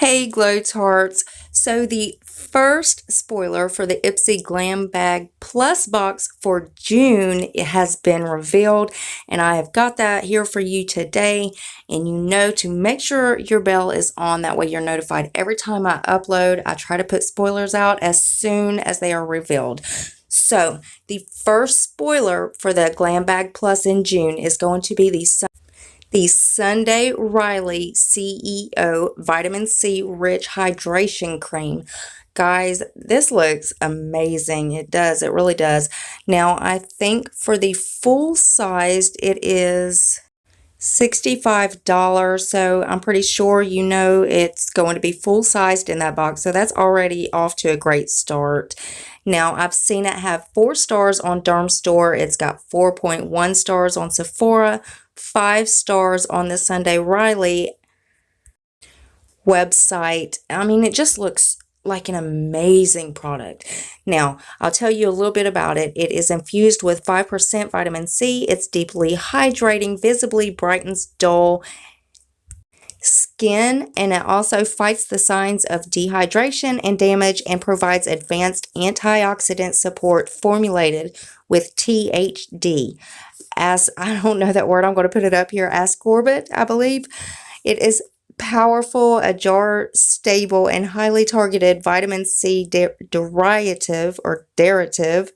Hey Glow Tarts. So the first spoiler for the Ipsy GlamBag Plus box for June, it has been revealed, and I have got that here for you today. And you know to make sure your bell is on, that way you're notified every time I upload. I try to put spoilers out as soon as they are revealed. So the first spoiler for the GlamBag Plus in June is going to be the Sunday Riley CEO Vitamin C Rich Hydration Cream. Guys, this looks amazing. It does. It really does. Now, I think for the full sized, it is $65. So I'm pretty sure you know it's going to be full sized in that box. So that's already off to a great start. Now, I've seen it have 4 stars on Dermstore. It's got 4.1 stars on Sephora, 5 stars on the Sunday Riley website. I mean, it just looks like an amazing product. Now, I'll tell you a little bit about it. It is infused with 5% vitamin C. It's deeply hydrating, visibly brightens dull skin, and it also fights the signs of dehydration and damage and provides advanced antioxidant support formulated with THD. As I don't know that word, I'm going to put it up here, ascorbate, I believe. It is powerful, a jar stable and highly targeted vitamin C derivative or derivative.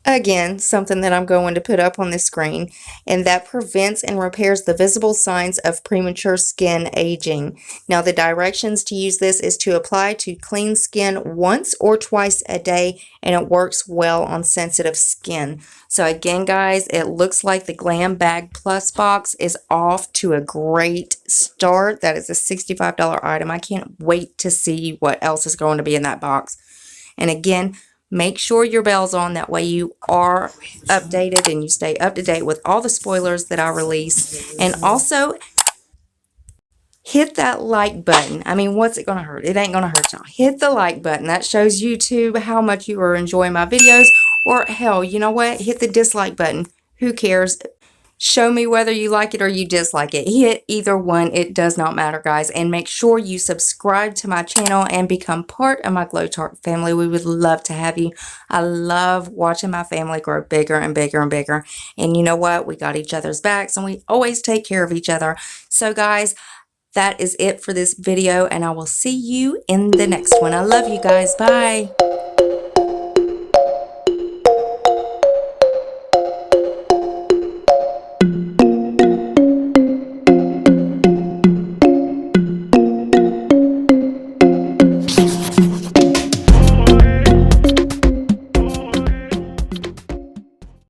Again, something that I'm going to put up on the screen, and that prevents and repairs the visible signs of premature skin aging. Now, the directions to use this is to apply to clean skin once or twice a day, and it works well on sensitive skin. So again, guys, it looks like the GlamBag Plus box is off to a great start. That is a $65 item. I can't wait to see what else is going to be in that box. And again, make sure your bell's on, that way you are updated and you stay up to date with all the spoilers that I release. And also, hit that like button. I mean, what's it going to hurt? It ain't going to hurt y'all. Hit the like button. That shows YouTube how much you are enjoying my videos. Or hell, you know what? Hit the dislike button. Who cares? Show me whether you like it or you dislike it. Hit either one. It does not matter, guys. And make sure you subscribe to my channel and become part of my Glow Tart family. We would love to have you. I love watching my family grow bigger and bigger and bigger. And you know what? We got each other's backs and we always take care of each other. So, guys, that is it for this video, and I will see you in the next one. I love you guys. Bye.